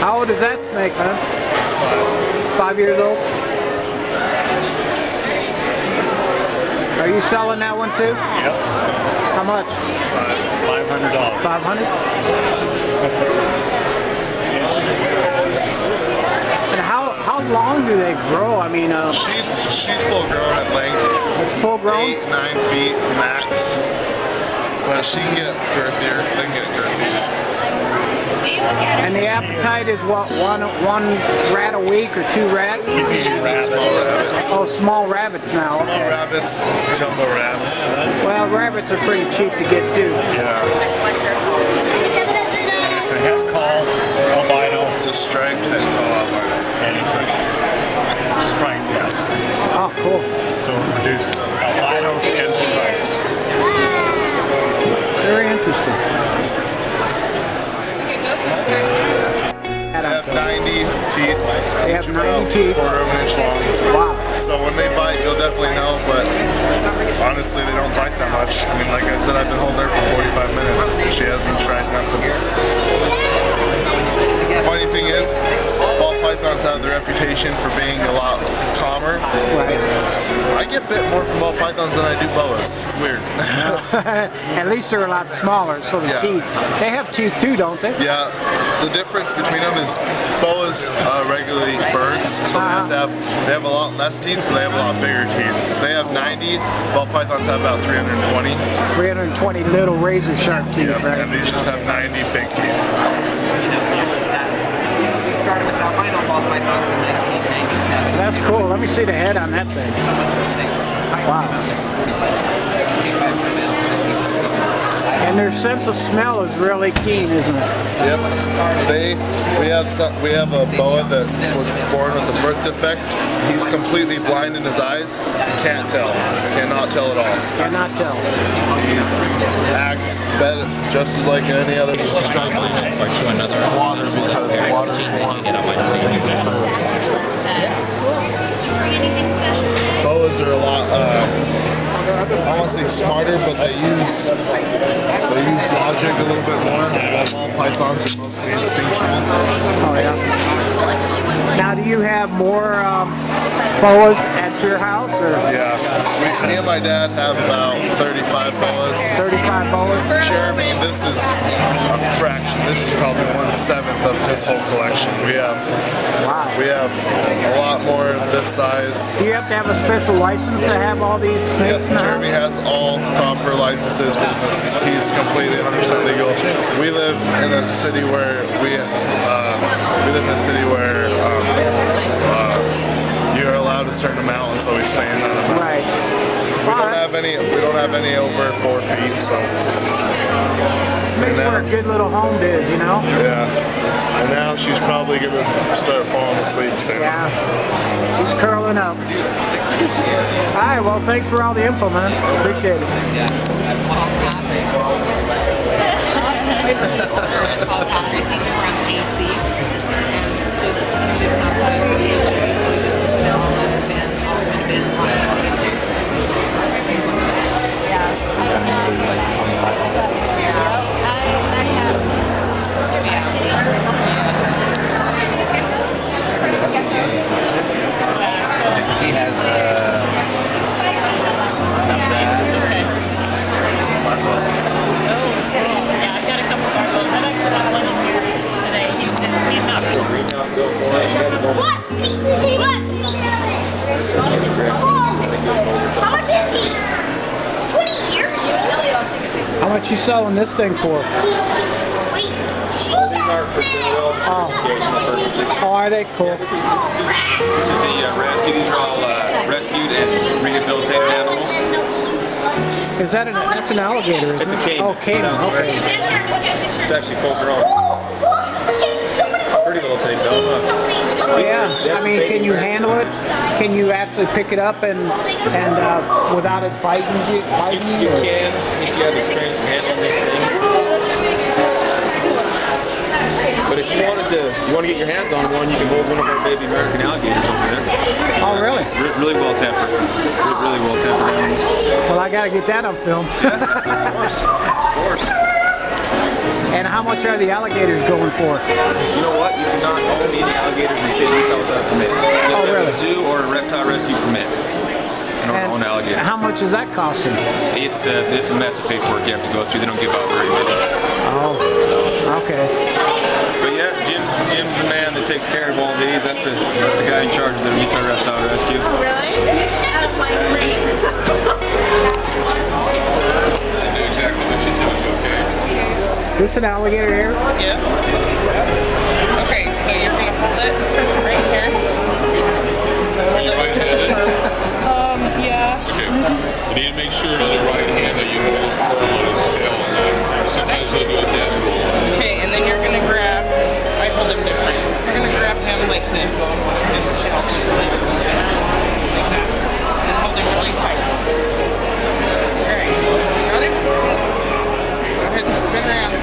How old is that snake, man? 5 years old? Are you selling that one too? Yep. How much? $500. 500? And how long do they grow? I mean, she's full grown at length. It's full grown? 8, 9 feet max. But she can get girthier. They can get girthier. And the appetite is what, one rat a week or 2 rats? Small rabbits. Oh, small rabbits now. Small rabbits, jumbo rats. Well, rabbits are pretty cheap to get too. Yeah. It's a head call albino. It's a striped head call albino. And it's a striped head. Oh, cool. So we produce albinos and stripes. Very interesting. They have 90 teeth. They have 90 teeth. Quarter of an inch long. Wow. So when they bite, you'll definitely know, but honestly, they don't bite that much. I mean, like I said, I've been holding her for 45 minutes. She hasn't tried nothing. Funny thing is, ball pythons have the reputation for being a lot calmer. Right. I get bit more from ball pythons than I do boas. It's weird. At least they're a lot smaller, so the teeth. They have teeth too, don't they? Yeah. The difference between them is boas are regularly birds, so they have a lot less teeth, but they have a lot bigger teeth. They have 90. Ball pythons have about 320. 320 little razor sharp teeth, Yep, right? and these just have 90 big teeth. We started with albino ball pythons in 1997. That's cool. Let me see the head on that thing. Wow. And their sense of smell is really keen, isn't it? Yep. We have a boa that was born with a birth defect. He's completely blind in his eyes. Can't tell. Cannot tell at all. Cannot tell. He acts better, just as like any other water, because the water is warm. Boas are a lot, I want to say smarter, but they use logic a little bit more. Ball pythons are mostly instinctual. Oh yeah. Now, do you have more boas at your house, or? Yeah. Me and my dad have about 35 boas. 35 boas? Jeremy, this is a fraction. This is probably 1/7 of his whole collection. We have a lot more this size. Do you have to have a special license to have all these snakes Yep, now? Jeremy has all proper licenses business. He's completely 100% legal. We live in a city where you're allowed a certain amount, and so we stay in that amount. Right. We don't have any over 4 feet, so. Makes for a good little home biz, you know? Yeah. And now she's probably gonna start falling asleep soon. Yeah. She's curling up. All right, well, thanks for all the info, man. Appreciate it. She has How much you selling this thing for? Oh, are they cool? This is the rescue. These are all rescued and rehabilitated animals. Is that that's an alligator, isn't It's a it? caiman. Oh, caiman, okay. It's actually full grown. Pretty little thing though, huh? Oh, yeah. I mean, can you handle it? Can you actually pick it up and without it biting you? You can, if you have experience handling these things. But if you want to get your hands on one, you can hold one of our baby American alligators over there. Oh, really? Really well tempered. Really well tempered animals. Well, I gotta get that on film. Yeah, of course. Of course. And how much are the alligators going for? You know what? You cannot own any alligators in the state of Utah without a permit. You have Oh, to have really? a zoo or a reptile rescue permit in order to own alligators. How much is that costing? It's a mess of paperwork you have to go through. They don't give out very many. Oh, okay. But yeah, Jim's the man that takes care of all these. That's the guy in charge of the Utah Reptile Rescue. This an alligator here? Yes. Okay, so you're gonna hold it right here. Are you right-handed? Yeah. Okay. You need to make sure on your right hand that you hold firm on his tail. Sometimes they'll do a death roll. Okay, and then you're gonna grab. I hold him different. You're gonna grab him like this. His tail is like that. And hold him really tight. Alright, got it? Go ahead and spin around.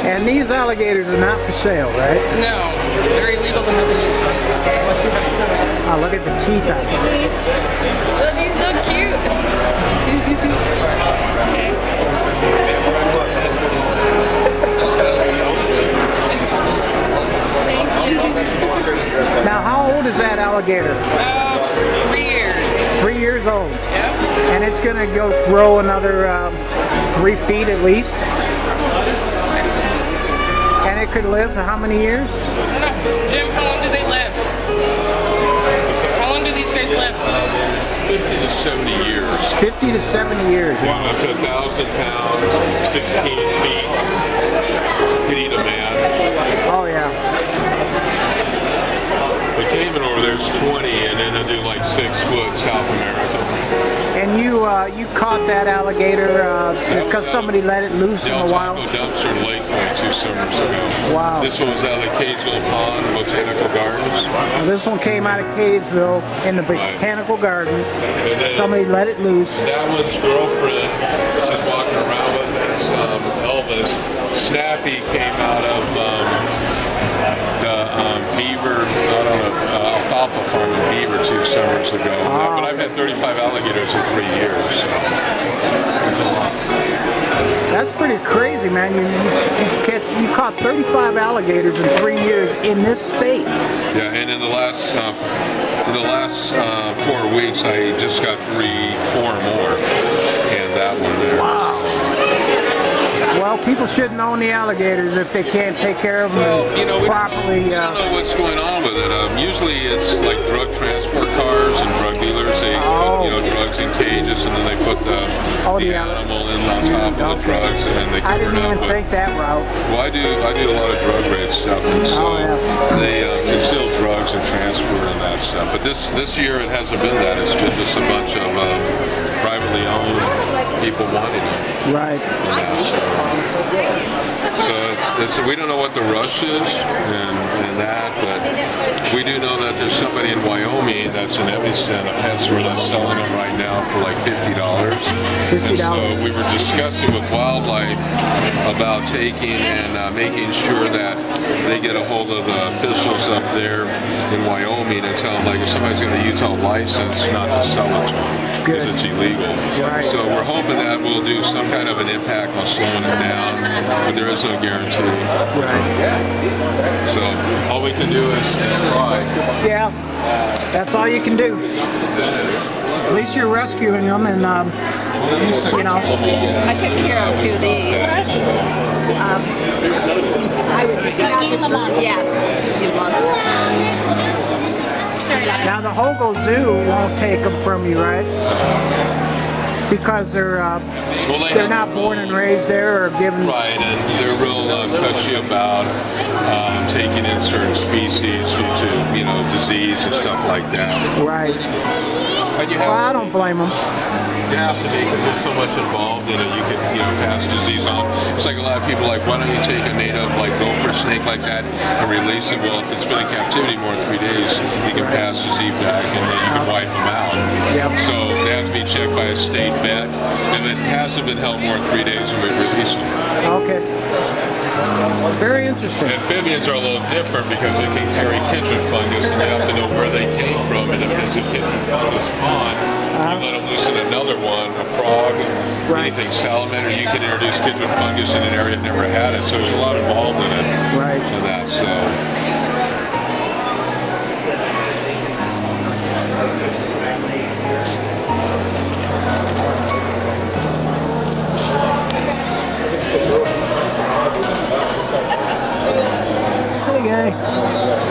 And these alligators are not for sale, right? No, they're illegal to have in Utah. Unless you have a permit. Oh, look at the teeth on it. Look, he's so cute. Now, how old is that alligator? 3 years. 3 years old. Yeah. And it's gonna grow another 3 feet at least. And it could live for how many years? Jim, how long do they live? How long do these guys live? 50 to 70 years. 50 to 70 years. One up to 1,000 pounds, 16 feet. Could eat a man. Oh yeah. The Cayman over there's 20, and then they'll do like 6 foot South America. And you caught that alligator because somebody let it loose in Del the wild? Taco dumpster in Lake Point 2 summers ago. Wow. This one was out of Kaysville Pond, Botanical Gardens. Well, this one came out of Kaysville in the Botanical Gardens. Somebody let it loose. That one's girlfriend, she's walking around with us, Elvis. Snappy came out of the beaver, out on an alfalfa farm in Beaver 2 summers ago. But I've had 35 alligators in 3 years. So. That's pretty crazy, man. You caught 35 alligators in 3 years in this state. Yeah, and in the last 4 weeks, I just got 4 more, and that one there. Wow. Well, people shouldn't own the alligators if they can't take care of them properly. We don't know what's going on with it. Usually it's like drug transport cars and drug dealers. They put drugs in cages and then they put the animal in on top of the drugs and then they cover I didn't it up. even think that route. Well, I do a lot of drug raid stuff, and so they conceal drugs and transport and that stuff. But this year it hasn't been that. It's been just a bunch of privately owned people wanting it. Right. So we don't know what the rush is and that, but we do know that there's somebody in Wyoming that's in Evanston, a pet store that's selling them right now for like $50. And so we were discussing with wildlife about taking and making sure that they get a hold of the officials up there in Wyoming and tell them, like, if somebody's got a Utah license, not to sell it to them because it's illegal. Right. So we're hoping that we'll do some kind of an impact on slowing it down, but there is no guarantee. Right. So all we can do is try. Yeah, that's all you can do. At least you're rescuing them, and you know. I took care of 2 of these. I would just yeah, few months. Now the Hogo Zoo won't take them from you, right? Because they're not born and raised there or given. Right, and they're real touchy about taking in certain species due to disease and stuff like that. Right. And Well, I don't blame them. You have to be, because there's so much involved in it. You can pass disease on. It's like a lot of people are like, why don't you take a native like gopher snake like that and release it? Well, if it's been in captivity more than 3 days, you can pass disease back and then you can wipe them out. Yep. So they have to be checked by a state vet. If it hasn't been held more than 3 days, we release them. Okay. Very interesting. Amphibians are a little different because they can carry kitchen fungus, and you have to know where they came from. And if there's a kitchen fungus pond, you let them loose in another one, a frog, Right. anything salamander. You can introduce kitchen fungus in an area that never had it. So there's a lot involved in it. Right. In that. So. Hey, guy.